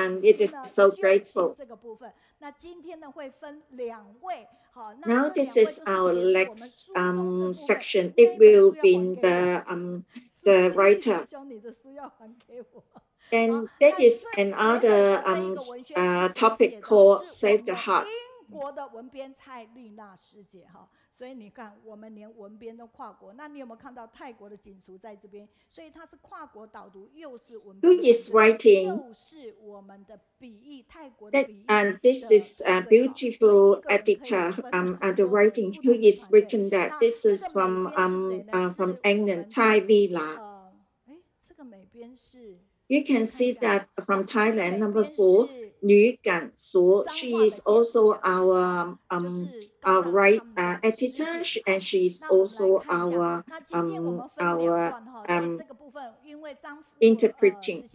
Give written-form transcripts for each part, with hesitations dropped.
and it is so grateful. Now this is our next section. It will be the writer. And there is another topic called Save the Heart. 所以你看，我们连文编都跨国。那你有没有看到泰国的警署在这边？所以它是跨国导读，又是文编， Who is writing? 又是我们的笔译，泰国的笔译。And this is a beautiful editor at the writing. Who is written that? This is from England, Thai Lila. 这个美编是。You can see that from Thailand, number 4, Nü Gan Su. She is also our editor, and she is also our interpreting.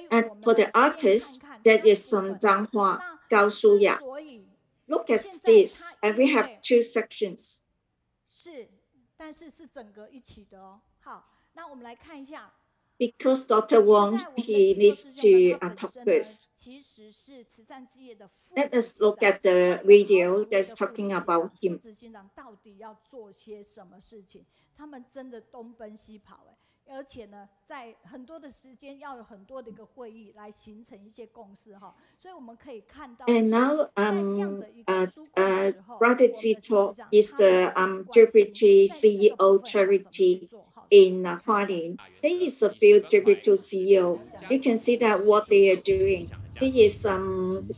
And for the artist, that is from Zhang Hua, Gao Shuya. Look at this, and we have 2 sections. 是，但是是整个一起的哦。好，那我们来看一下。 Because Dr. Wang, he needs to talk first. Let us look at the video that's talking about him. 到底要做些什么事情？他们真的东奔西跑，而且呢，在很多的时间要有很多的一个会议来形成一些共识哈。所以我们可以看到， And now, Brother Jiduo is the Deputy CEO Charity in Hualien. There is a field Jiduo CEO. You can see that what they are doing. There is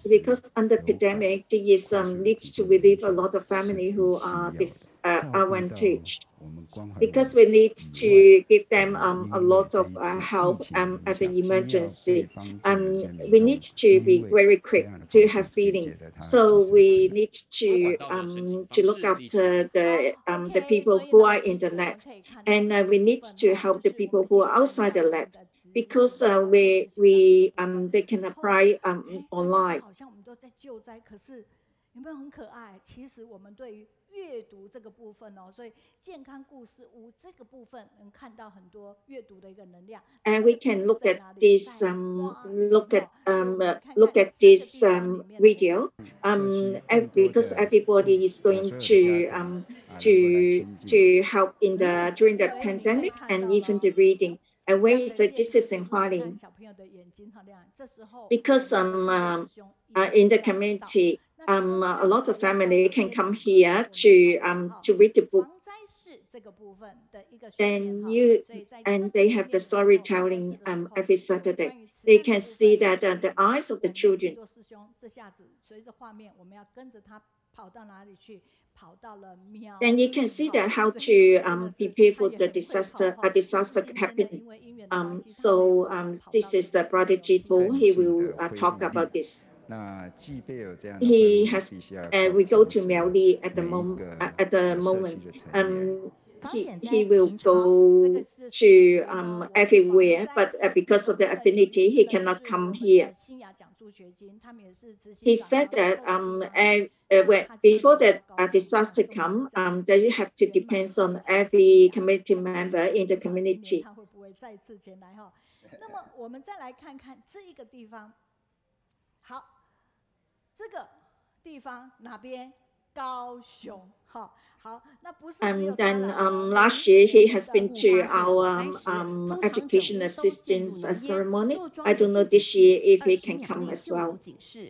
because under pandemic, there is needs to relieve a lot of family who are disadvantaged. Because we need to give them a lot of help at the emergency. We need to be very quick to have feeling. So we need to look after the people who are in the net, and we need to help the people who are outside the net, because they can apply online. 有没有很可爱？其实我们对于阅读这个部分哦，所以健康故事屋这个部分能看到很多阅读的一个能量。And we can look at this video because everybody is going to help during the pandemic and even the reading. And where is that? This is in Hualien. Because in the community, a lot of family can come here to read the book. And they have the storytelling every Saturday. They can see that the eyes of the children. Then you can see that how to prepare for the disaster happening. This is the Brother Jiduo. He will talk about this. He has. We go to Miaoli at the moment. He will go to everywhere, but because of the affinity, he cannot come here. He said that before the disaster comes, they have to depend on every community member in the community. 那么我们再来看看这一个地方。好，这个地方哪边？高雄。好。 And then last year he has been to our education assistance ceremony. I don't know this year if he can come as well.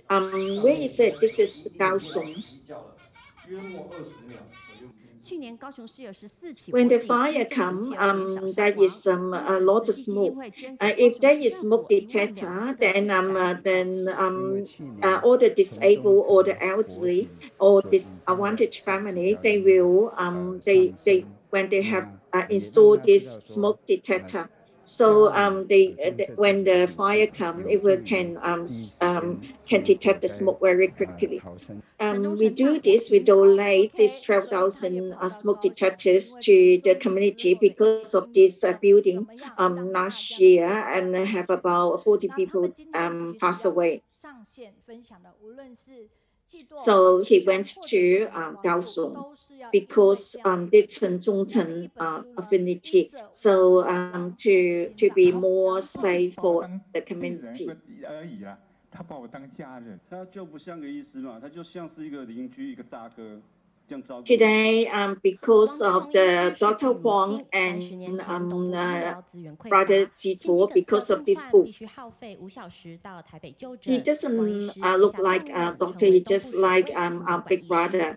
Where is it? This is Kaohsiung. When the fire comes, there is a lot of smoke. If there is smoke detector, then all the disabled or the elderly or disadvantaged family, they will when they have installed this smoke detector. So when the fire comes, it can detect the smoke very quickly. We do this. We donate these 12,000 smoke detectors to the community because of this building last year, and have about 40 people pass away. So he went to Kaohsiung because this Chen affinity. So to be more safe for the community. 他把我当家人，他就不像个医师嘛，他就像是一个邻居，一个大哥。 Today, because of the Dr. Wang and Brother Jiduo, because of this book, he doesn't look like a doctor. He just like our big brother.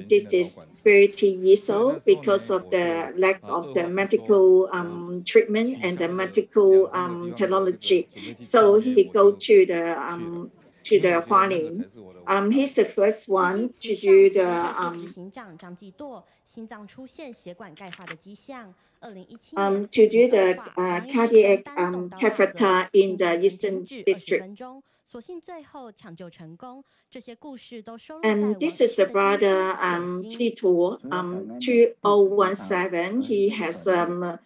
This is 30 years old because of the lack of the medical treatment and the medical technology. So he go to the Hualien. He's the first one to do the cardiac catheter in the Eastern District. And this is the brother Jiduo, 2017.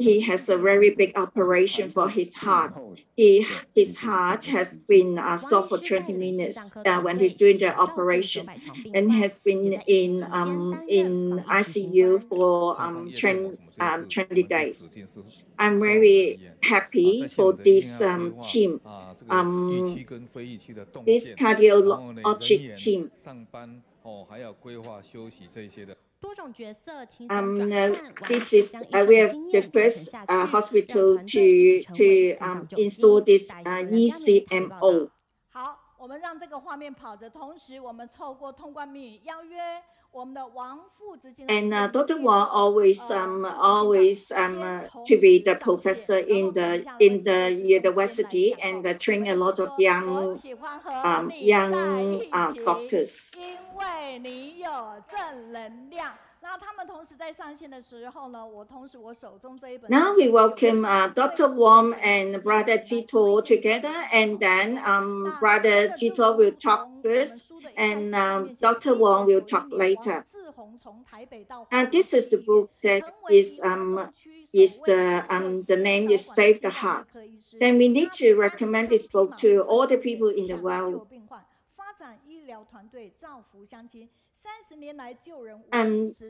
He has a very big operation for his heart. His heart has been stopped for 20 minutes when he's doing the operation, and has been in ICU for 20 days. I'm very happy for this team, this cardiologic team. This is we have the first hospital to install this ECMO. 好，我们让这个画面跑着，同时我们透过通关密语邀约我们的王副执行。And Dr. Wang always to be the professor in the university and train a lot of young doctors. 因为你有正能量。 那他们同时在上线的时候呢，我手中这一本。Now we welcome Dr. Wang and Brother Jiduo together, and then Brother Jiduo will talk first, and Dr. Wang will talk later. And this is the book that the name is Save the Heart. Then we need to recommend this book to all the people in the world.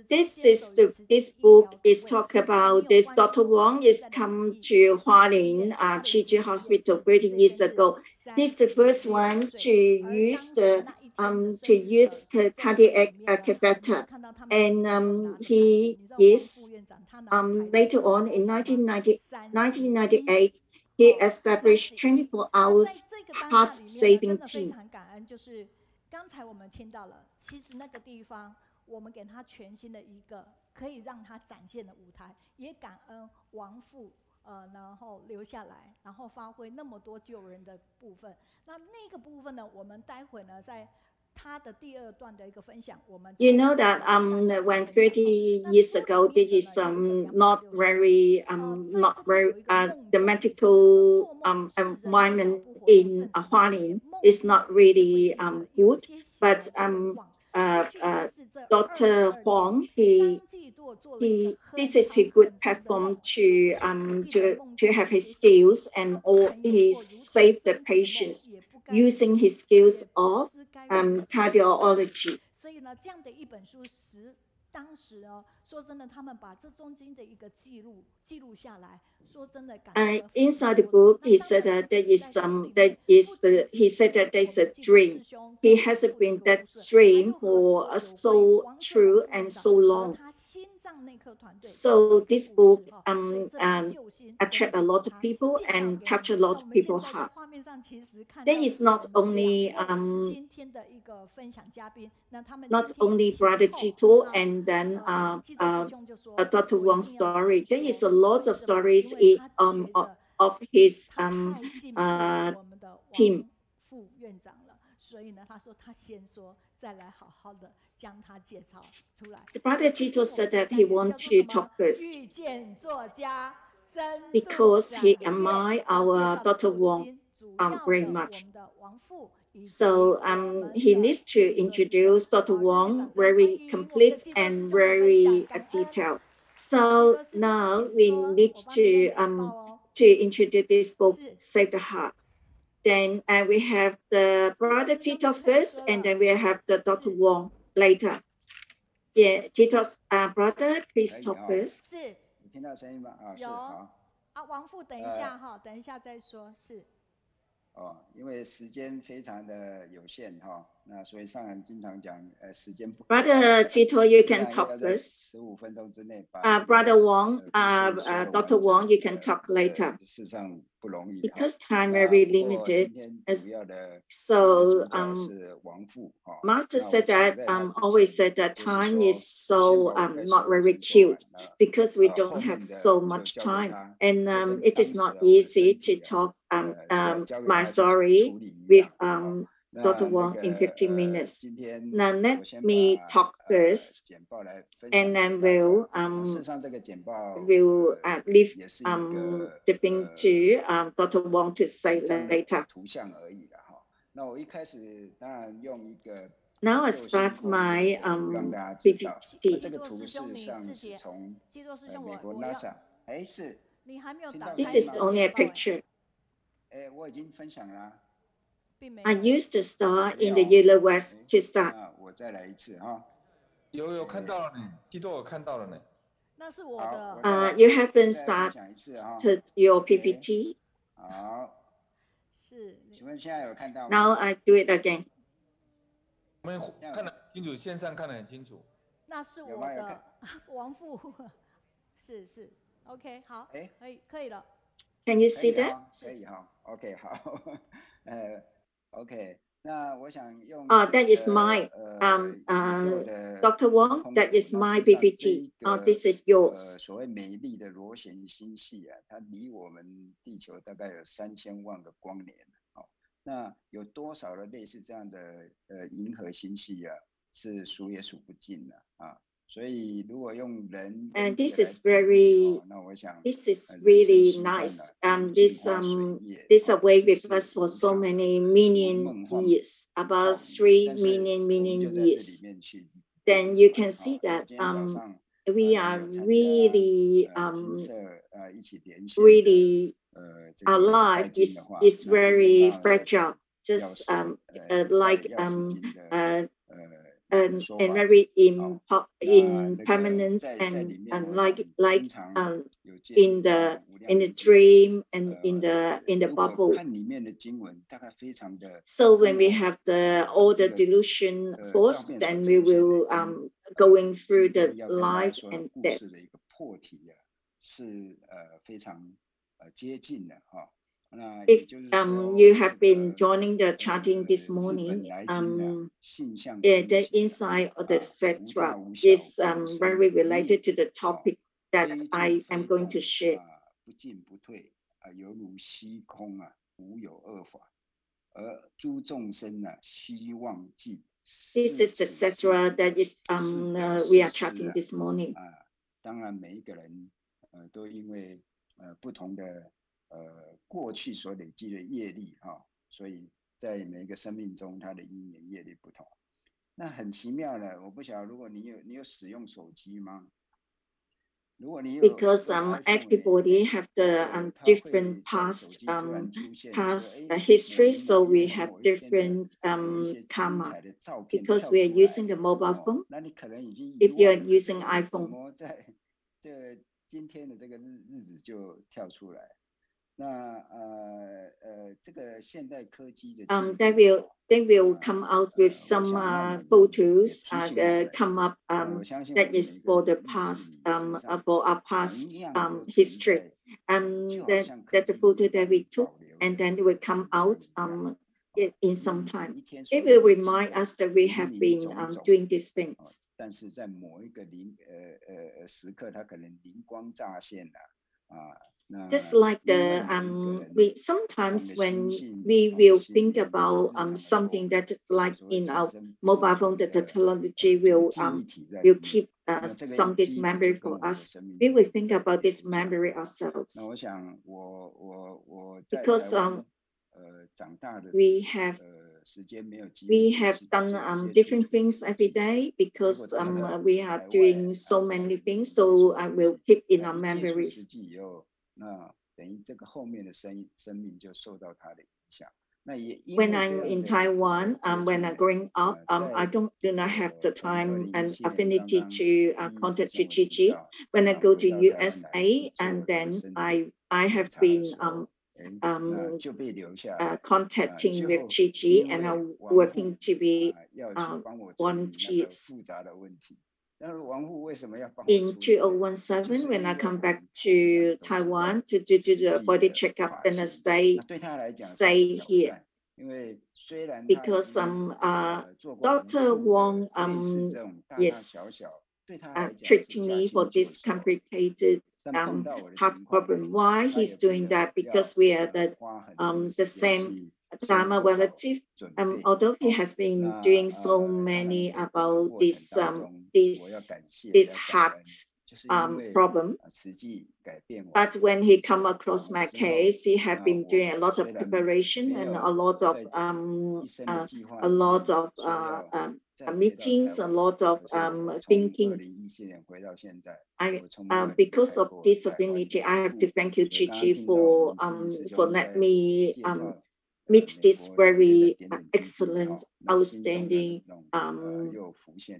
This book is talk about this. Dr. Wang is come to Hualien Teaching Hospital 30 years ago. He's the first one to use the cardiac catheter, and he is later on in 1998 he established 24 hours heart saving team. 刚才我们听到了，其实那个地方，我们给他全新的一个可以让他展现的舞台，也感恩王父，然后留下来，然后发挥那么多救人的部分。那个部分呢，我们待会呢，在他的第二段的一个分享，我们。You know that when 30 years ago, this is not very the medical environment in Hualien is not really good, but Dr. Huang this is a good platform to have his skills and he save the patients using his skills of cardiology. 所以呢，这样的一本书当时说真的，他们把这中间的一个记录下来，说真的感。Inside the book, he said that he said that there's a dream. He hasn't been that dream for so true and so long. So this book attract a lot of people and touch a lot of people's hearts. There is not only Brother Jiduo and then Dr. Wang's story. There is a lot of stories of his team. 所以呢，他说他先说，再来好好的将他介绍出来。The brother Jiduo said that he wanted to talk first because he admired our Dr. Wang very much. So he needs to introduce Dr. Wang very complete and very detailed. So now we need to introduce this book, Save the Heart. Then we have the brother Jiduo first, and then we have the Dr. Wang later. Yeah, Jiduo's brother, please talk first. 是。有听到声音吗？啊，是有。好。啊，王父等一下哈，等一下再说。是。哦，因为时间非常的有限哈，那所以上人经常讲，时间不。Brother Jiduo, you can talk first. 15分钟之内把。Brother Wang, Dr. Wang, you can talk later. 事实上不容易。Because time very limited. So Master said that always said that time is so not very cute because we don't have so much time, and it is not easy to talk my story with Dr. Wang in 15 minutes. Now let me talk first, and then we'll leave the thing to Dr. Wang to say later. Now I start my PPT. This is only a picture. I used the star in the yellow west to start. 我再来一次哈。有看到了呢，基多我看到了呢。那是我的。You haven't started your PPT. 好。是。请问现在有看到吗 ？Now I do it again. 我们看得很清楚，线上看得很清楚。那是我的，王父。是 ，OK， 好，可以了。Can you see that? 可以哈 ，OK 好，OK， 那我想用。That is my Dr. Wang. That is my PPT. This is yours. 所谓美丽的螺旋星系啊，它离我们地球大概有3000万个光年。那有多少的类似这样的银河星系啊，是数也数不尽的啊。所以如果用人 ，and this is very, this is really nice. This away with us for so many million years, about 3 million years. Then you can see that we are really our life is very fragile, just like and very impermanent and like in the dream and in the bubble. So when we have all the delusion force, then we will going through the life and death. 是非常接近的哈。If you have been joining the chanting this morning, the inside of the Setra is very related to the topic that I am going to share. 不进不退啊，犹如虚空啊，无有二法，而诸众生啊，希望尽。This is the Setra that is we are chanting this morning. 当然每一个人都因为不同的。过去所累积的业力哈，所以在每一个生命中，它的因缘业力不同。那很奇妙的，我不晓得，如果你有使用手机吗？如果你有 ，because everybody have the different past history, so we have different karma. Because we are using the mobile phone. 那你可能已经 if you are using iPhone, 在这今天的这个日子就跳出来。 那这个现代科技的 they will come out with some photos come up that is for the past for our past history that the photo that we took and then it will come out in some time. It will remind us that we have been doing these things. 但是在某一个时刻，它可能灵光乍现了Just like we sometimes when we will think about something that is like in our mobile phone, that the technology will keep some this memory for us. We will think about this memory ourselves. Because we have done different things every day because we are doing so many things. So I will keep in our memories. 那等于这个后面的生命就受到它的影响。when I'm in Taiwan, when I'm growing up, I do not have the time and affinity to contact to Gigi. When I go to USA, and then I have been contacting with Gigi, and I'm working to be volunteers. In 2017, when I come back to Taiwan to do the body checkup, and I stay here because Dr. Wang is treating me for this complicated heart problem. Why he's doing that? Because we are the same Dharma relative. Although he has been doing so many about this heart problem, but when he come across my case, he have been doing a lot of preparation and a lot of meetings, a lot of thinking. Because of this affinity, I have to thank you, Gigi, for let me meet this very excellent, outstanding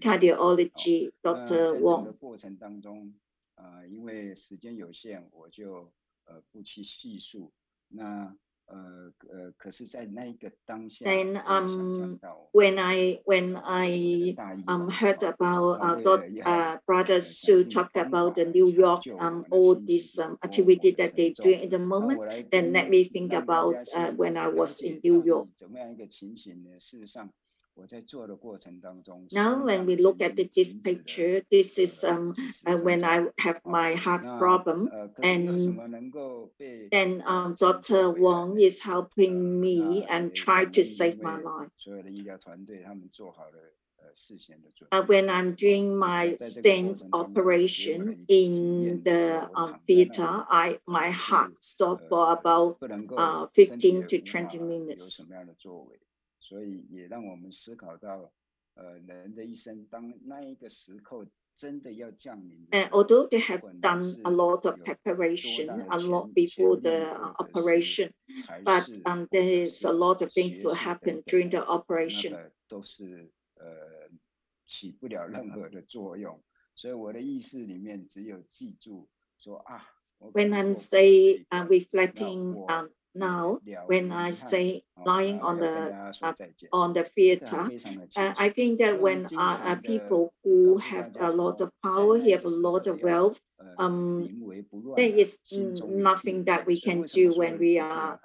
cardiology, Dr. Wang. 因为时间有限，我就不去细述。那可是，在那一个当下， then when I heard about Brother Sue talk about the New York all this activity that they do in the moment, then let me think about when I was in New York. Now, when we look at this picture, this is when I have my heart problem, and then Dr. Wang is helping me and try to save my life. When I'm doing my stent operation in the theater, my heart stopped for about 15 to 20 minutes. 所以也让我们思考到，人的一生，当那一个时刻真的要降临。Although they have done a lot of preparation, a lot before the operation, but there is a lot of things to happen during the operation. 都是起不了任何的作用，所以我的意识里面只有记住说啊。When I'm stay reflecting. Now, when I stay lying on the theater, I think that when people who have a lot of power, have a lot of wealth, there is nothing that we can do when we are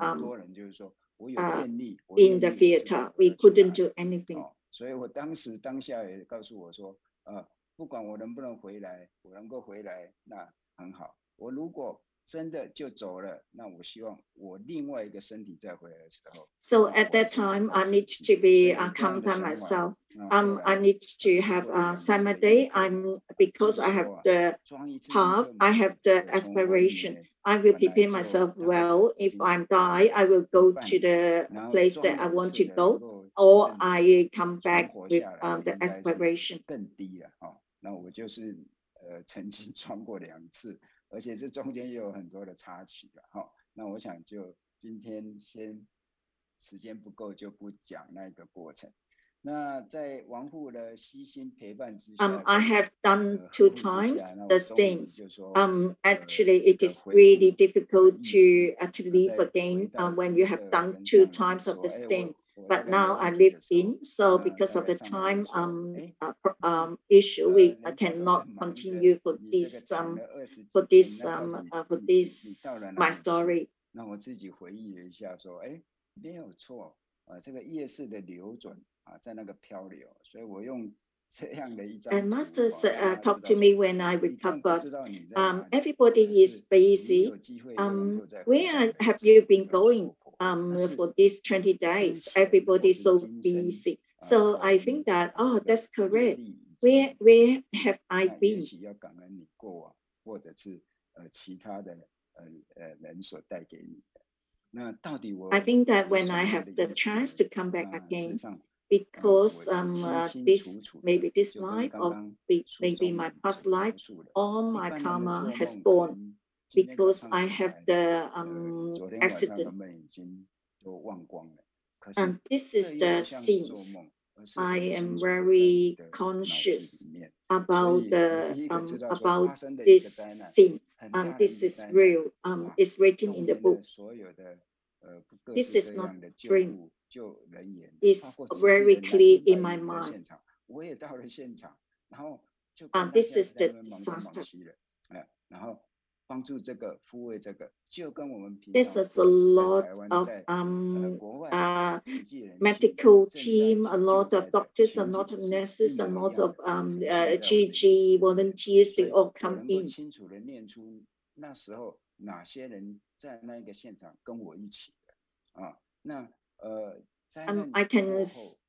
in the theater. We couldn't do anything. 所以我当下也告诉我说，不管我能不能回来，我能够回来，那很好。我如果 真的就走了，那我希望我另外一个身体再回来的时候。So at that time, I need to be calm down myself. I need to have samadhi. Because I have the path, I have the aspiration. I will prepare myself well. If I die, I will go to the place that I want to go, or I come back with the aspiration. 更低了那我就是曾经装过2次。 而且这中间也有很多的插曲了那我想就今天先时间不够就不讲那个过程。那在王父的悉心陪伴之下 I have done 2 times the stints. Actually, it is really difficult to live again when you have done 2 times of the stint. But now I live in, so because of the time issue, we cannot continue for this my story. 那我自己回忆了一下，说，没有错这个业识的流转在那个漂流，所以我用这样的一张。And Master talked to me when I recovered. Everybody is busy. Where have you been going? For these 20 days, everybody is so busy. So I think that, that's correct. Where have I been? 要感恩你过往，或者是其他的人所带给你的。那到底我 I think that when I have the chance to come back again, because maybe this life or maybe my past life, all my karma has gone. Because I have the accident. 已经都忘光了， this is the scenes. I am very conscious about this scenes. This is real. It's written in the book. This is not dream. It's very clear in my mind. This is the disaster. This is a lot of medical team, a lot of doctors, a lot of nurses, a lot of GG volunteers. They all come in.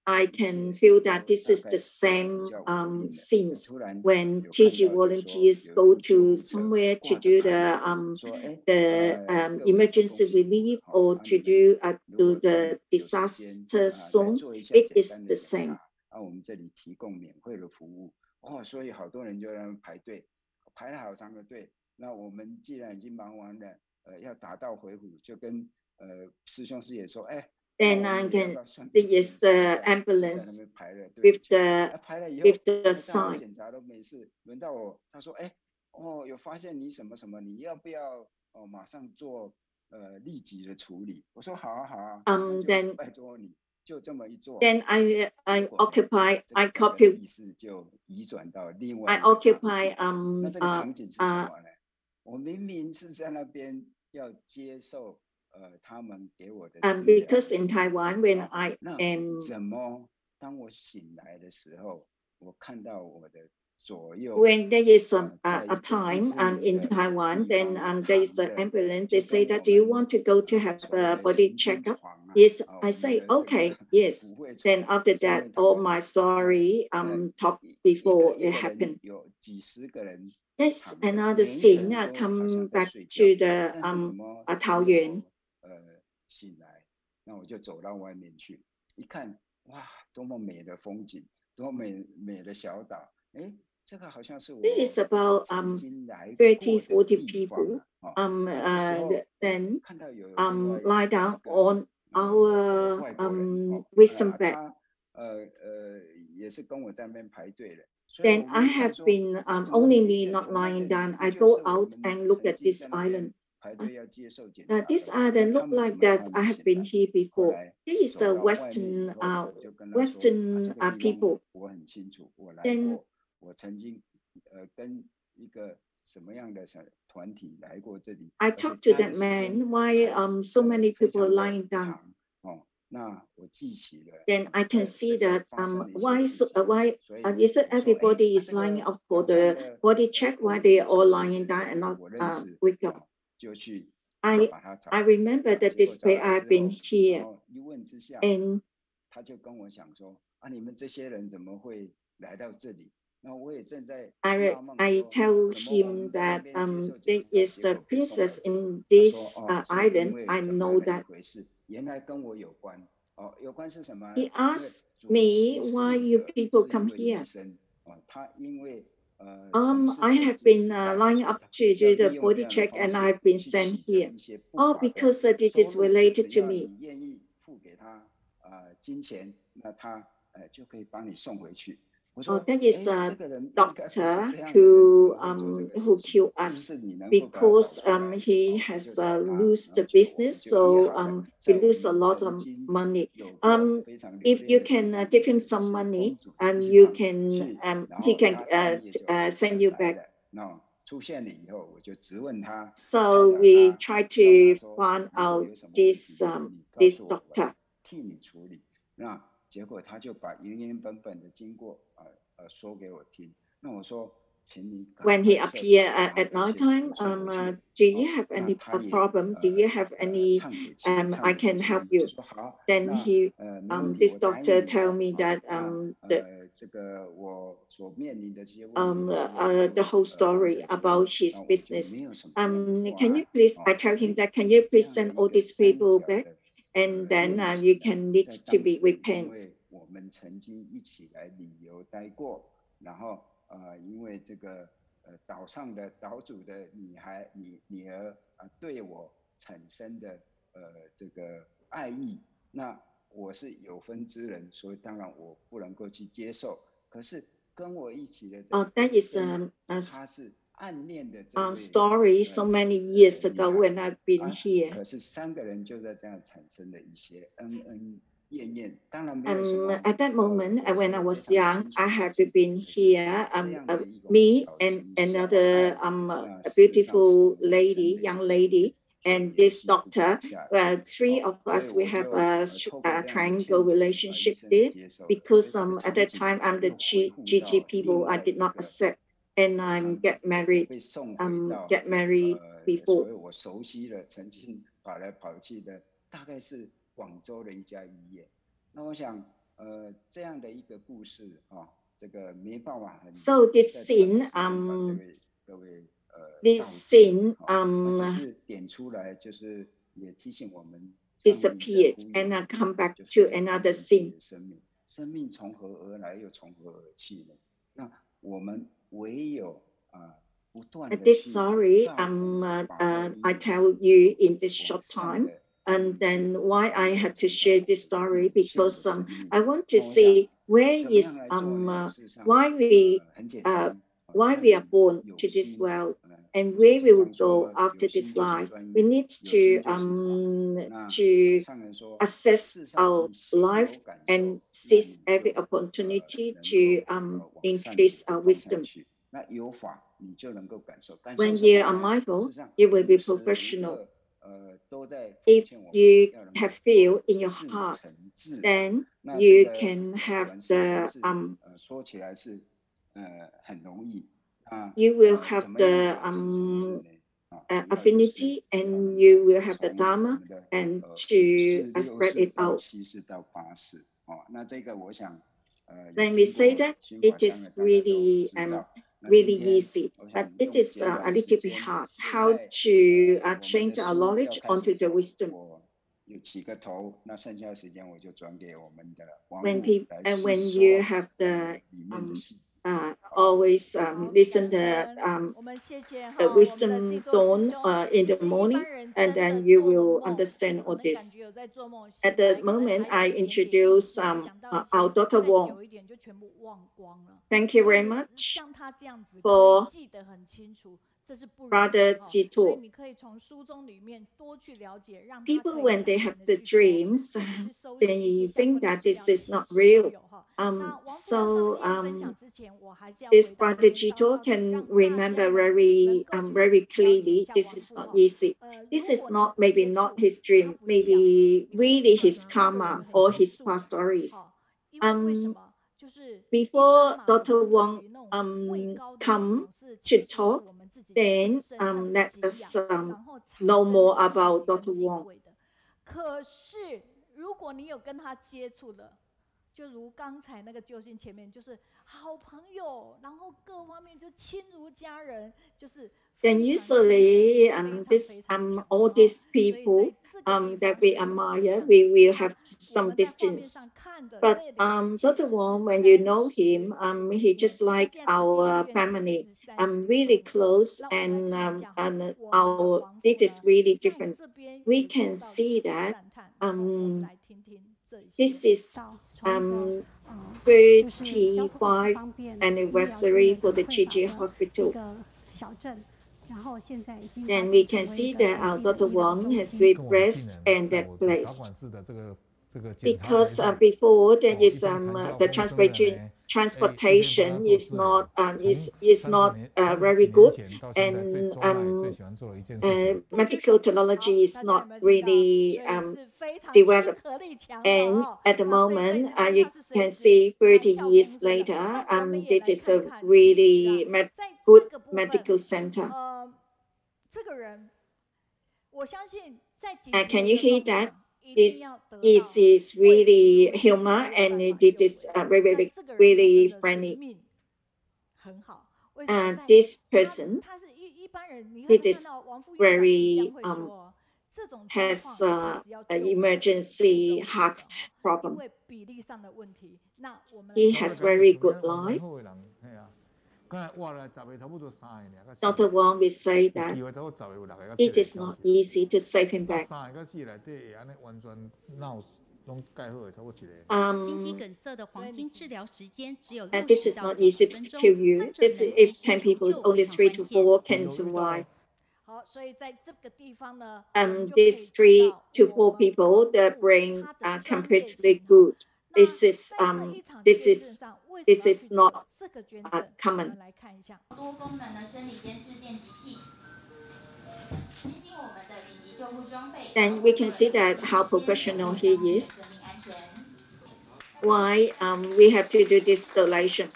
I can feel that this is the same scenes when TG volunteers go to somewhere to do the emergency relief or to do the disaster zone. It is the same. 我们这里提供免费的服务所以好多人就在那排队，排了好长的队。那我们既然已经忙完了，要打道回府，就跟师兄师姐说，Then I can see is the ambulance with the sign. 检查都没事，轮到我，他说，有发现你什么什么，你要不要马上做立即的处理？我说好啊好啊，then 拜托你。就这么一做 Then I occupy 就移转到另外 I occupy 那这个场景是什么呢？我明明是在那边要接受他们给我的because in Taiwan when I am 怎么当我醒来的时候，我看到我的左右 when there is a time in Taiwan, then there is the ambulance. They say that, do you want to go to have a body checkup? Yes, I say, okay, yes. Then after that, all my story talked before it happened. That's another scene. I come back to the Taoyuan. 醒来，那我就走到外面去，一看，哇，多么美的风景，多美的小岛，这个好像是我 This is about 30, 40 people. Then lie down on our wisdom bed. 也是跟我在那边排队的。Then I have been only me not lying down. I go out and look at this island. This island look like that I have been here before. This is the Western people. 我很清楚，我来过，我曾经跟一个什么样的团体来过这里。I talked to that man. Why so many people lying down? 那我记起了。Then I can see that why is it everybody is lining up for the body check? Why they are all lying down and not wake up? I remember that this day I've been here, and 他就跟我讲说你们这些人怎么会来到这里？那我也正在 I tell him that there is the princess in this island. I know that. 原来跟我有关有关是什么 He asked me why you people come here. 他因为I have been lining up to do the body check and I have been sent here. Because it is related to me. 愿意付给他金钱，那他就可以帮你送回去。That is a doctor who killed us because he has lost the business, so he lose a lot of money. If you can give him some money, you can he can send you back. So we try to find out this doctor. 结果他就把原原本本的经过说给我听。那我说，请你 When he appear at night time, do you have any problem? Do you have any? I can help you. Then he, this doctor tell me that the whole story about his business. Can you please? I tell him that can you please send all these people back? And then you can need to be repent. 我们曾经一起来旅游待过，然后因为这个岛上的岛主的女儿对我产生的这个爱意，那我是有分之人，所以当然我不能够去接受。可是跟我一起的，that is他是暗恋的这位story so many years ago when I've been here. 可是3个人就在这样产生了一些恩恩怨怨。当然没有什么。At that moment, when I was young, I had been here. Me and another a beautiful lady, young lady, and this doctor. 3 of us, we have a triangle relationship there because at that time I'm the GG people. I did not accept, and get married. Get married before. 所以我熟悉了曾经跑来跑去的，大概是广州的一家医院。那我想，这样的一个故事啊，这个没办法很。So this scene, 各位this scene, 只是点出来，就是也提醒我们 disappeared, and I come back to another scene. 生命从何而来，又从何而去呢？那我们唯有不断的。This story, I tell you in this short time. And then why I have to share this story, because I want to see where is why we are born to this world and where we will go after this life. We need to assess our life and seize every opportunity to increase our wisdom. When you are mindful, you will be professional. If you have feel in your heart, then you can have the you will have the affinity, and you will have the dharma, and to spread it out. When we say that, it is really really easy, but it is a little bit hard how to change our knowledge onto the wisdom. When you have the always listen the wisdom dawn in the morning, and then you will understand all this. At the moment, I introduce our daughter Wang. Thank you very much for Brother Jiduo. People, when they have the dreams, they think that this is not real. This Brother Jiduo can remember very clearly. This is not easy. This is not maybe not his dream, maybe really his karma or his past stories. Before Dr. Wang come to talk, then let us know more about Dr. Wang. 可是，如果你有跟他接触的，就如刚才那个救星前面，就是好朋友，然后各方面就亲如家人，就是。Then usually all these people that we admire, we will have some distance. But Dr. Wang, when you know him, he just like our family, really close, and it is really different. We can see that this is 35th anniversary for the GG Hospital. And we can see that our Dr. Wang has regressed in that place. Because before there is the transportation is not very good, and medical technology is not really developed. And at the moment, you can see 30 years later, this is a really good medical center. Can you hear that? This is really humor, and it is really, really friendly. This person, it is very has an emergency heart problem. He has very good life. Dr. Wang will say that it is not easy to save him back. And this is not easy to kill you. This, if 10 people, only 3 to 4 can survive. 好，所以在这个地方呢， these 3 to 4 people, their brain are completely good. This is not common. 来看一下，多功能的生理监视电击器，先进我们的紧急救护装备。 Then we can see that how professional he is. Why we have to do this installation.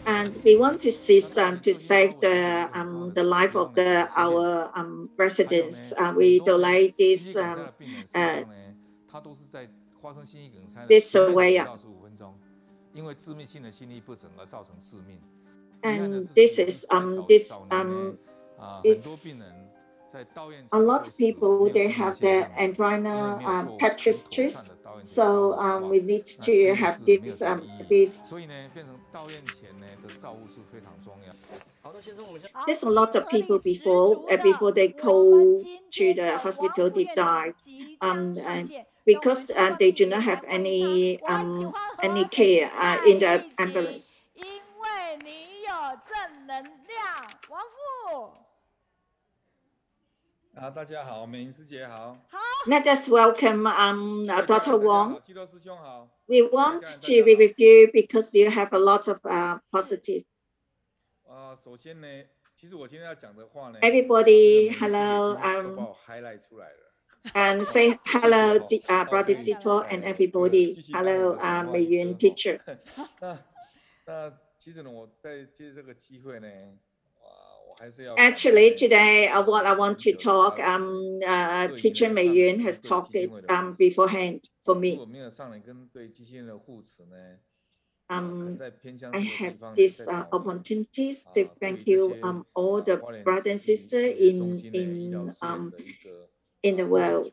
And we want to see to save the life of our residents. We donate this this surveyor. And this is a lot of people, they have the angina pectoris, so we need to have this There's a lot of people before they go to the hospital, they die, and because they do not have any care in the ambulance. 因为你有正能量，王父。大家好，美英师姐好。好。Let us welcome Dr. Wang. 基多师兄好。We want to be with you because you have a lot of positive. 首先呢，其实我今天要讲的话呢 ，Everybody, hello, 把我 highlight 出来了。And say hello, Brother Jiduo, and everybody. Hello, Mei Yun teacher. 那其实呢，我在借这个机会呢，我还是要。Actually, today, what I want to talk, Teacher Mei Yun has talked it beforehand for me. 如果没有上人跟对机器人的护持呢？ I have these opportunities to thank you all the brothers and sisters in the world.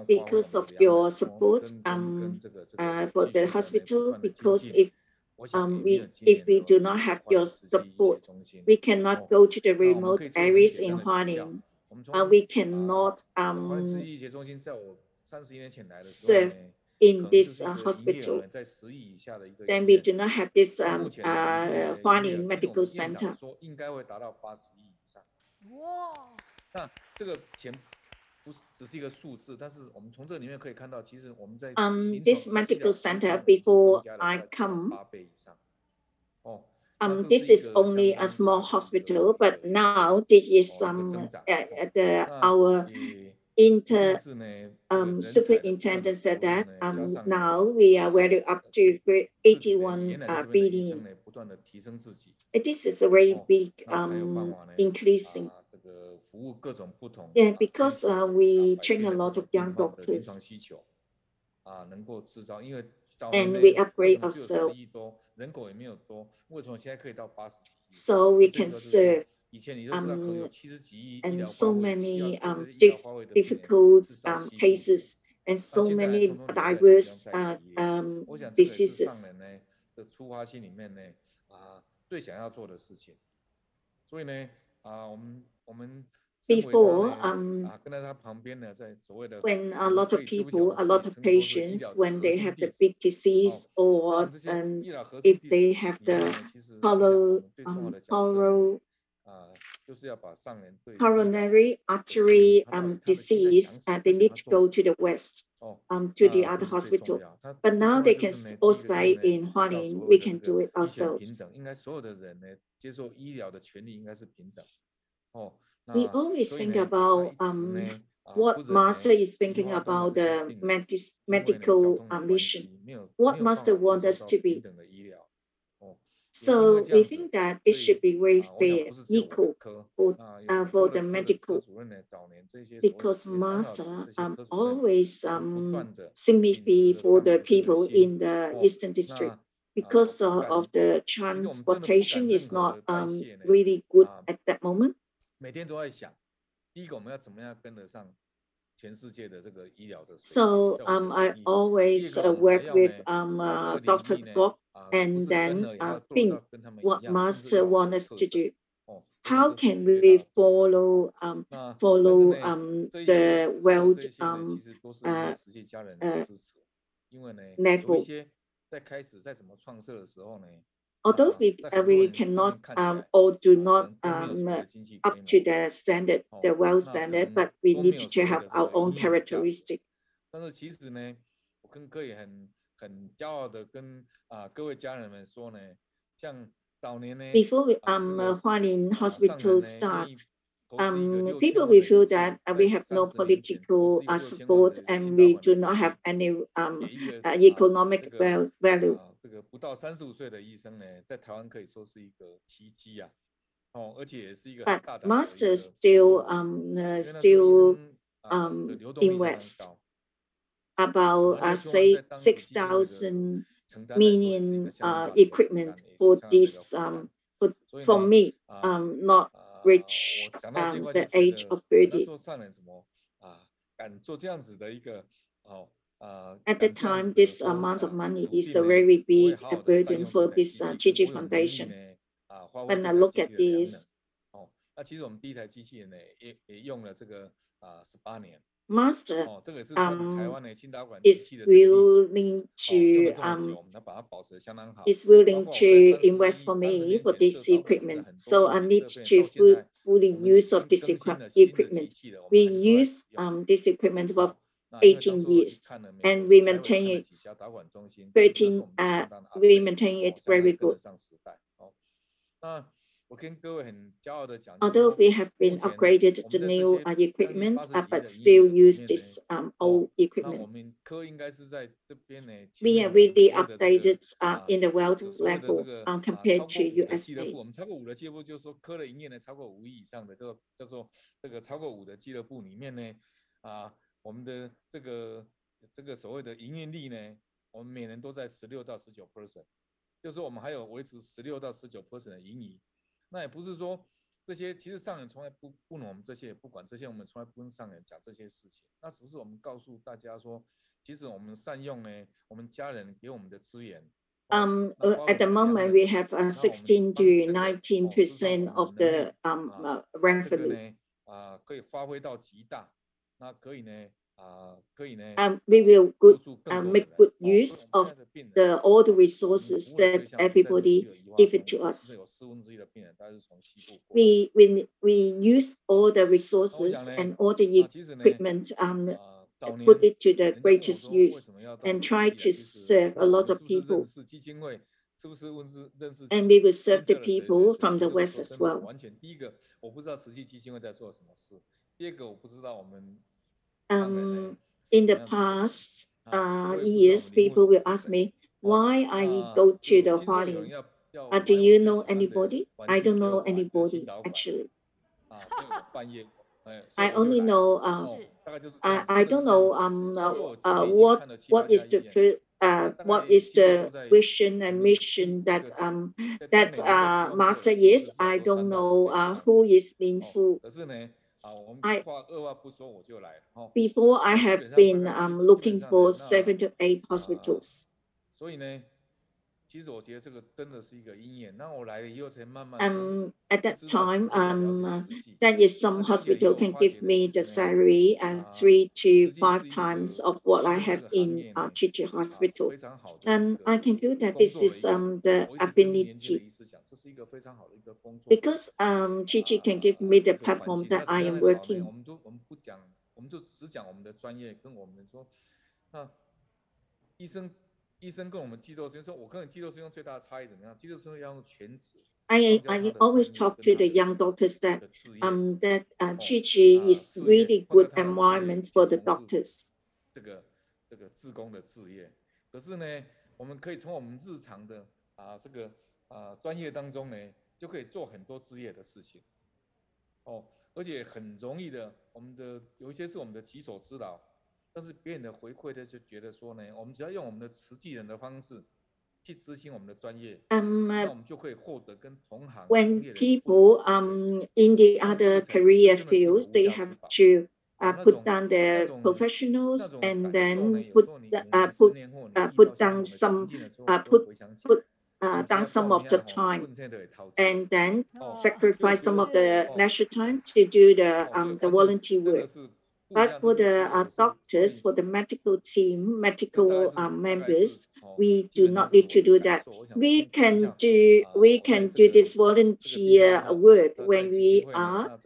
Because of your support for the hospital, because if we do not have your support, we cannot go to the remote areas in Hualien. We cannot serve in this hospital. Then we do not have this Hualien Medical Center. 那这个钱不是只是一个数字，但是我们从这里面可以看到，其实我们在 this medical center before I come. This is only a small hospital, but now this is our superintendent said that now we are valued up to 81 billion. This is a very big increasing. Yeah, because we train a lot of young doctors. And we upgrade ourselves. So we can serve and so many difficult cases and so many diverse diseases. Before, when a lot of people, a lot of patients, when they have the big disease or if they have the coronary artery disease, they need to go to the west, to the other hospital. But now they can all stay in Hualien. We can do it ourselves. We always think about what Master is thinking about the medical mission. What Master wants us to be. So we think that it should be very fair, equal for the medical, because Master always sympathy for the people in the Eastern District, because of the transportation is not really good at that moment. 每天都在想，第一个我们要怎么样跟得上全世界的这个医疗的。So I always work with Dr. Bob and then think what Master wants us to do. how can we follow the world level? Although we cannot or do not up to the standard, the world standard, but we need to have our own characteristic. 但是其实呢，我可以很骄傲的跟各位家人们说呢，像早年呢，Before Hualien Hospital start, people will feel that we have no political support and we do not have any economic value. 这个不到35岁的医生呢，在台湾可以说是一个奇迹啊，而且也是一个很大的。But masters still invest about say 6,000 million equipment for this for me not reach the age of 30. At the time, this amount of money is a very big burden for this Zhihong Foundation. When I look at this, Master is willing to invest for me for this equipment. So I need to fully use of this equipment. We use this equipment for 18 years, and we maintain it 13. We maintain it very good. Although we have been upgraded to new equipment, but still use this old equipment. We are really updated in the world level compared to USA. 我们的这个所谓的营运力呢，我们每年都在16到19%，就是说我们还有维持16到19% 的盈余。那也不是说这些，其实上人从来不问我们这些，不管这些，我们从来不跟上人讲这些事情。那只是我们告诉大家说，其实我们善用呢，我们家人给我们的资源。At the moment, we have 16 to 19% of the revenue. 可以发挥到极大。那可以呢，we will make good use of all the resources that everybody give it to us. We use all the resources and all the equipment, put it to the greatest use, and try to serve a lot of people. And we will serve the people from the West as well. 第一个，我不知道慈济基金会在做什么事。第二个，我不知道我们。In the past years, people will ask me why I go to the Hualien. Do you know anybody? I don't know anybody actually. I only know. I don't know what is the vision and mission that Master is. I don't know who is Lin Fu. Before I have been looking for 7 to 8 hospitals. At that time, that is some hospital can give me the salary 3 to 5 times of what I have in Jiduo Hospital. And I can feel that this is the ability. Because Chi can give me the platform that I am working. 医生跟我们肌肉师兄说，我跟肌肉师兄最大的差异怎么样？肌肉师兄要用全职。I always talk to the young doctors that Chi is really good environment for the doctors. 这个志工的事业，可是呢，我们可以从我们日常的专业当中呢，就可以做很多事业的事情。而且很容易的，有一些是我们的己所知劳。 但是别人的回馈呢，就觉得说呢，我们只要用我们的慈济人的方式去执行我们的专业，那我们就可以获得跟同行。When people in the other career fields, they have to put down their professionals and then put down some down some of the time, and then sacrifice some of the leisure time to do the volunteer work. But for the doctors, for the medical team, medical members, we do not need to do that. We can do this volunteer work when we are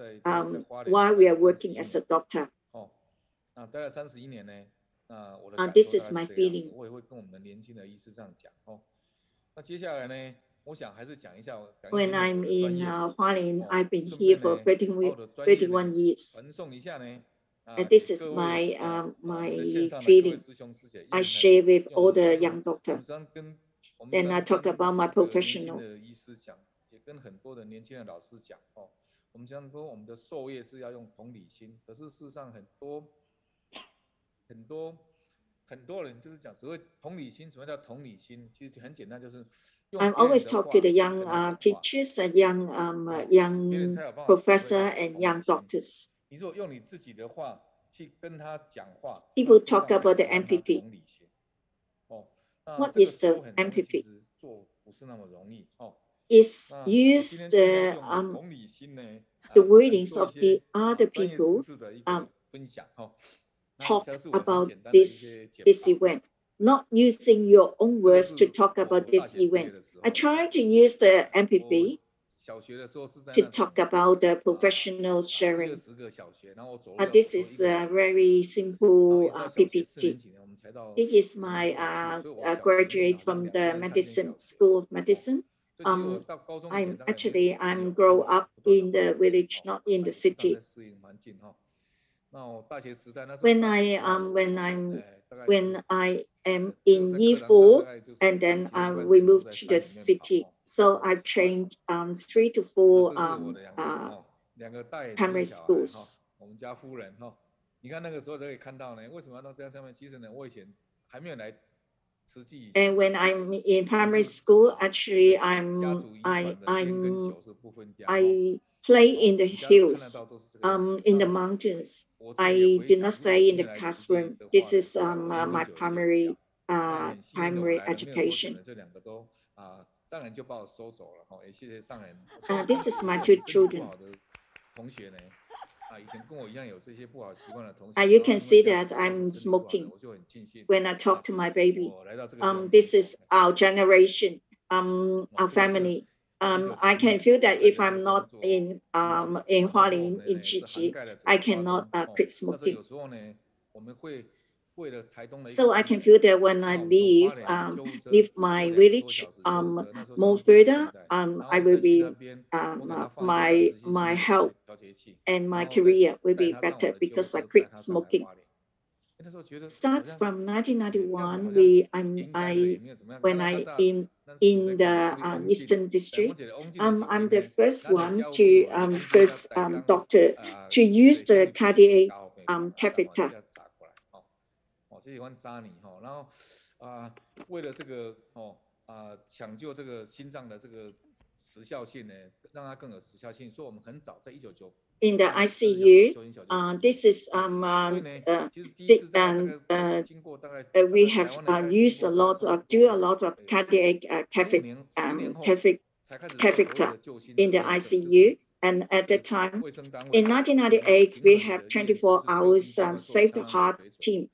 while we are working as a doctor. This is my feeling. When I'm in Hualien, I've been here for 31 years. And this is my my feeling. I share with all the young doctors. Then I talk about my professional. I always talk to the young teachers and young professor and young doctors. People talk about the MPP. What is the MPP? Is use the wordings of the other people talk about this event, not using your own words to talk about this event. I try to use the MPP to talk about the professional sharing. This is a very simple PPT. This is my graduate from the medicine school of medicine. I'm grow up in the village, not in the city. When I am in year 4, and then we moved to the city. So I've trained 3 to 4 primary schools. And when I'm in primary school, actually I play in the hills, in the mountains. I do not stay in the classroom. This is my primary education. This is my 2 children. You can see that I'm smoking when I talk to my baby. This is our generation, our family. I can feel that if I'm not in Hualien, in Chichi, I cannot quit smoking. So I can feel that when I leave my village more further, I will be my health and my career will be better because I quit smoking. Starts from 1991. When I in the Eastern District, I'm the first one to first doctor to use the cardiac catheter. In the ICU, this is we have used do a lot of cardiac catheter in the ICU. And at that time, in 1998, we have 24 hours Save the Heart team.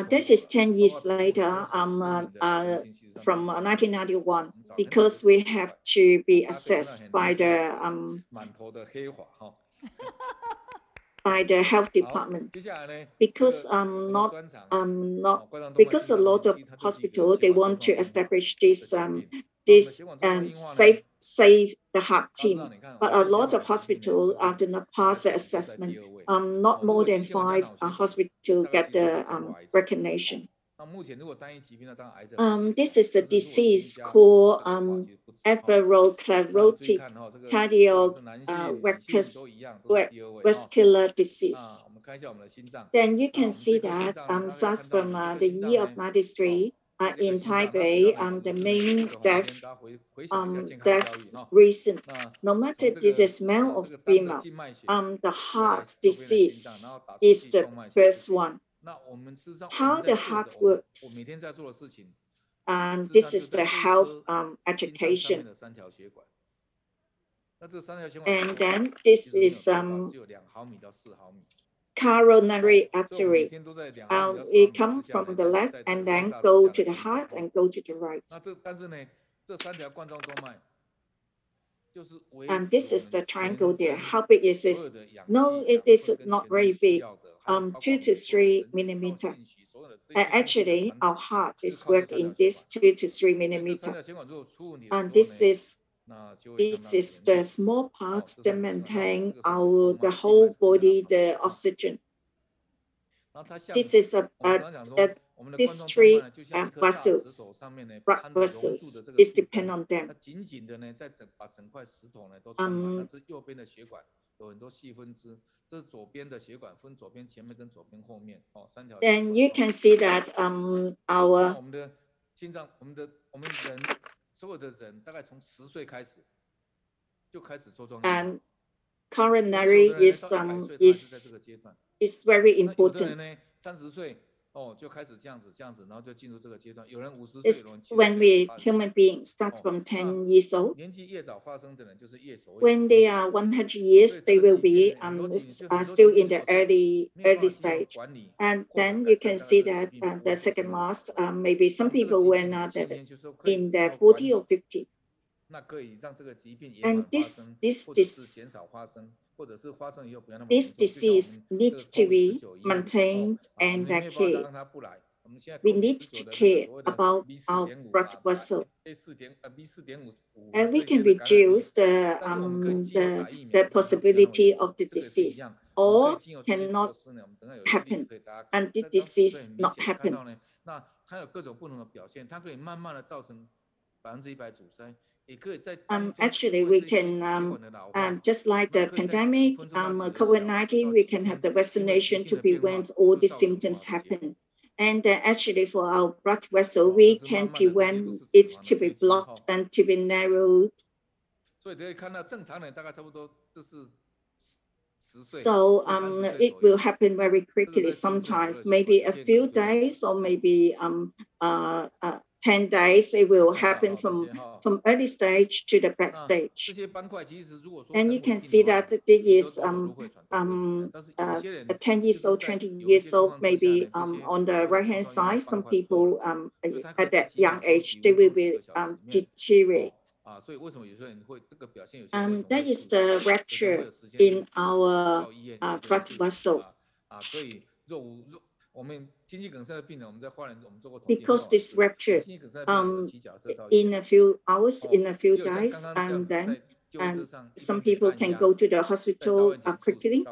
This is 10 years later, from 1991, because we have to be assessed by the health department, because because a lot of hospitals they want to establish this save the heart team, but a lot of hospitals do not pass the assessment. Not more than 5 hospitals get the recognition. This is the disease called atherosclerotic cardiovascular disease. Then you can see that starts from the year of 93. in Taipei, the main death reason, no matter the male or female, the heart disease is the first one. How the heart works, and this is the health education. And then this is coronary artery. We come from the left and then go to the heart and go to the right. And this is the triangle there. How big is this? No, it is not very big. 2 to 3 millimeter. Actually, our heart is working in this 2 to 3 millimeter. And this is the small parts that maintain the whole body, the oxygen. This is these 3 vessels, blood vessels, is depend on them. Then you can see that our coronary is very important. It's when human beings start from 10 years old. When they are 100 years, they will be still in the early stage. And then you can see that the second last, maybe some people were not in their 40 or 50. And this disease needs to be maintained and cared. We need to care about our blood vessel. And we can reduce the possibility of the disease, or cannot happen, and the disease not happen. Actually, we can, just like the pandemic, COVID-19, we can have the vaccination to prevent all the symptoms happen. And actually, for our blood vessel, we can prevent it to be blocked and to be narrowed. So it will happen very quickly sometimes, maybe a few days or maybe 10 days, it will happen from early stage to the back stage. And you can see that this is 10 years old, 20 years old, maybe on the right-hand side, some people at that young age, they will be deteriorate. That is the rupture in our blood vessel. Because this rupture in a few hours, in a few days, and then some people can go to the hospital quickly.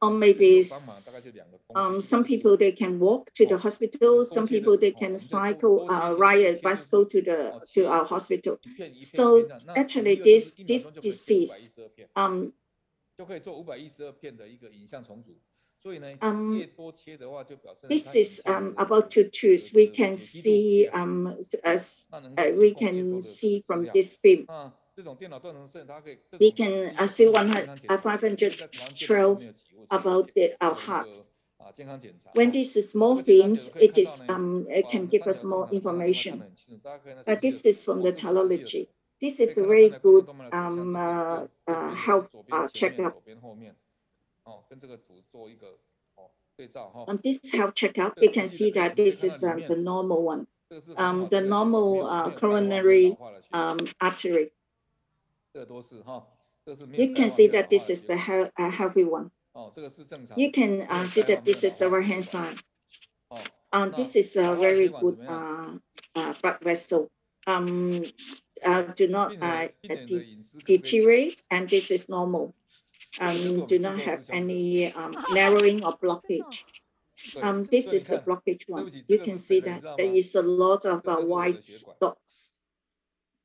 Or maybe some people, they can walk to the hospital. Some people, they can cycle, ride a bicycle to our hospital. So actually, this disease, this is about to choose. We can see we can see from this film. We can see 512 about our heart. When this is small things, it can give us more information. But this is from the telerology. This is a very good health checkup. On this health checkup, we can see that this is the normal one, the normal coronary artery. You can see that this is the healthy one. You can see that this is the right-hand side. This is a very good blood vessel. Do not deteriorate, and this is normal. Do not have any narrowing or blockage. This is the blockage one. You can see that there is a lot of white dots.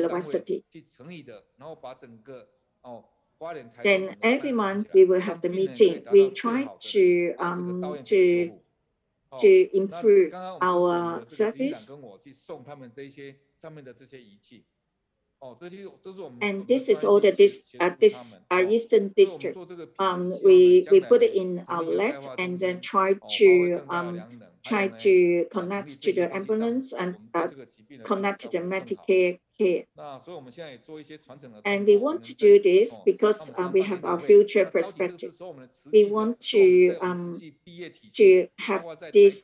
University. 去成立的，然后把整个花莲台 Then every month we will have the meeting. We try to improve our service. 跟我去送他们这些上面的这些仪器， And this is all the Eastern District. We put it in outlets and then try to connect to the ambulance and connect to the Medicare care. And we want to do this because we have our future perspective. We want to have this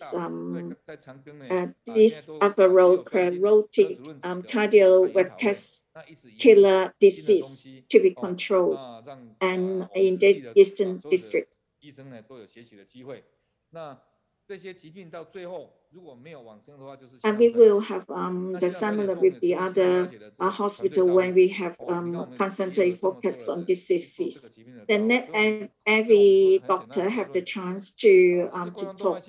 atherosclerotic cardiovascular disease to be controlled, and in the Eastern District. And we will have the similar with the other hospital when we have concentrate focus on this disease. Then every doctor have the chance to talk.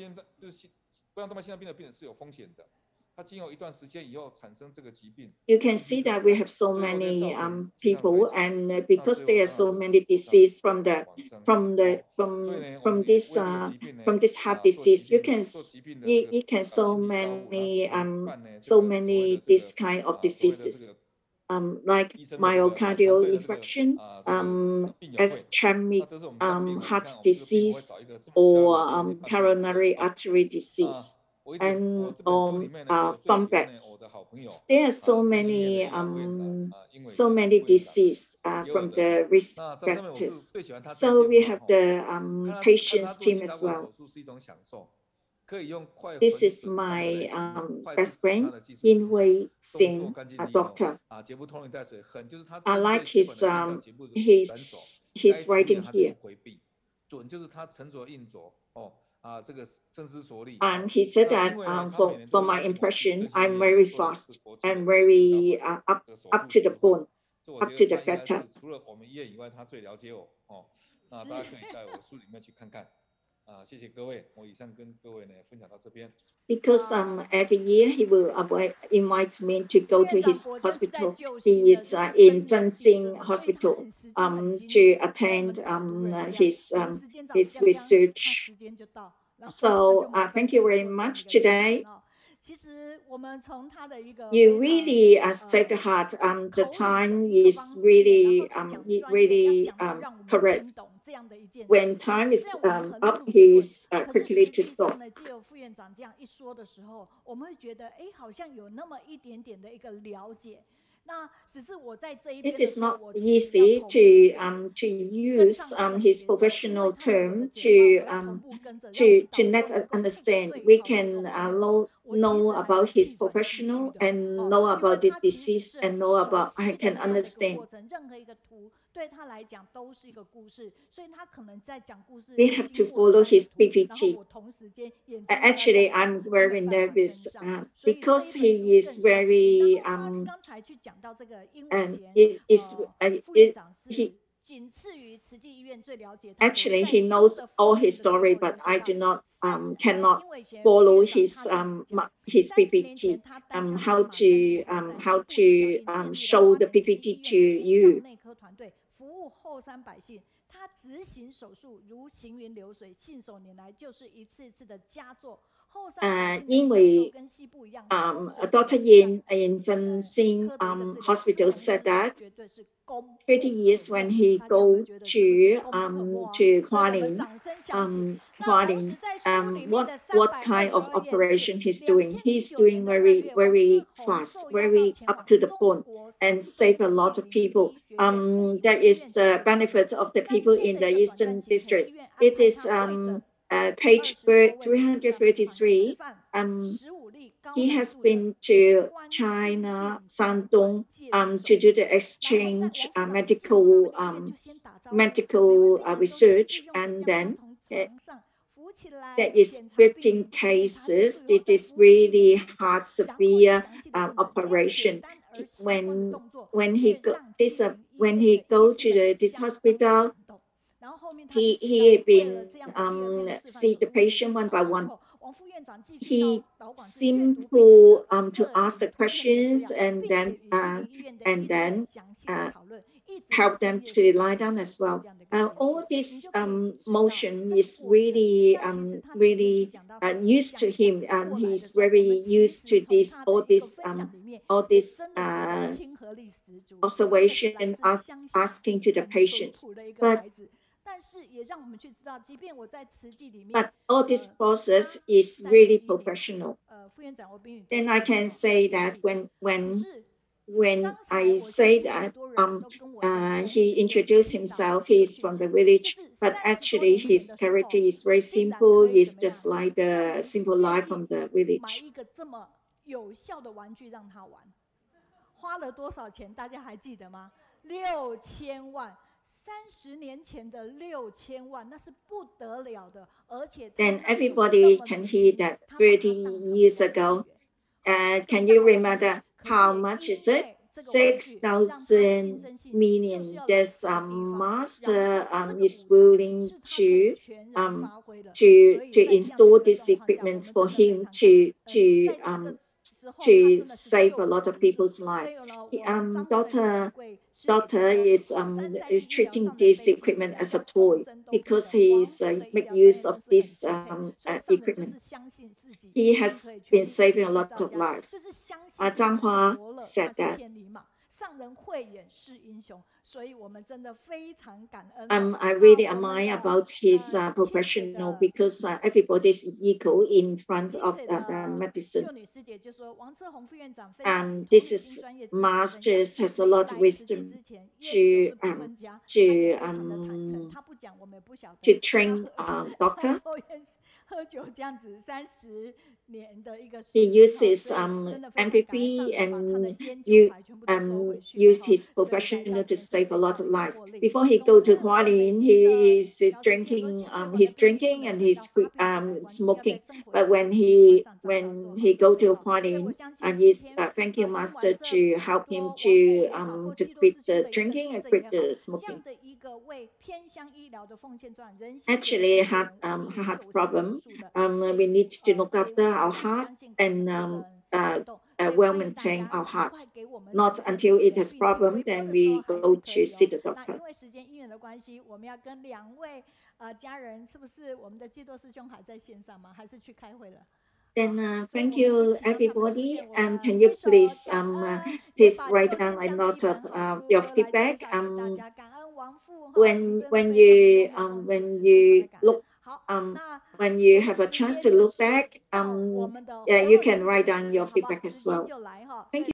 You can see that we have so many people, and because there are so many diseases from this heart disease, you can so many this kind of diseases, like myocardial infarction, ischemic heart disease, or coronary artery disease, and fungus. There are so many diseases from the risk factors. So we have the patients team as well. This is my best friend, In Wei Sing, a doctor. I like his writing here. And he said that for my impression, I'm very fast and very up to the point, up to the factor. Because every year he will invite me to go to his hospital. He is in Zhang Hospital to attend his research. So thank you very much today. You really take the heart. The time is really correct. When time is up, he's quickly to stop. It is not easy to use his professional term to let us understand. We can know about his professional and know about the disease and know about I can understand. We have to follow his PPT. Actually, I'm very nervous because he is very actually he knows all his story, but I do not cannot follow his PPT how to show the PPT to you.因为Dr. Yin in Zhang Hospital said that 30 years when he go to Hualien, what kind of operation he's doing? He's doing very fast, very up to the point, and save a lot of people. That is the benefit of the people in the Eastern District. It is page 333. He has been to China, Shandong, to do the exchange medical research, and then there is 15 cases. It is really hard, severe operation. When he go to this hospital, he had been see the patient one by one. He seemed to ask the questions, and then help them to lie down as well. All this motion is really used to him. He's very used to this all this observation, asking to the patients. But all this process is really professional. Then I can say that when I say that he introduced himself, he's from the village, but actually his character is very simple. It's just like the simple life from the village. 花了多少钱？大家还记得吗？6000万，30年前的6000万，那是不得了的，而且。Then everybody can hear that 30 years ago. Can you remember how much is it? 6,000 million. This master is willing to install this equipment for him to save a lot of people's life. Doctor is treating this equipment as a toy because he is make use of this equipment. He has been saving a lot of lives. Zhang Hua said that. I really admire about his professional because everybody is equal in front of the medicine. This is masters has a lot of wisdom to train doctor. He uses empathy and used his professional to save a lot of lives. Before he go to Hualien, he is drinking. He's drinking and he's smoking. But when he go to Hualien, he's thanking master to help him to quit the drinking and quit the smoking. Actually, had problem. We need to look after our heart and well maintain our heart. Not until it has problem, then we go to see the doctor. Then thank you everybody, and can you please write down a note of your feedback. When you look. When you have a chance to look back, you can write down your feedback as well. Thank you.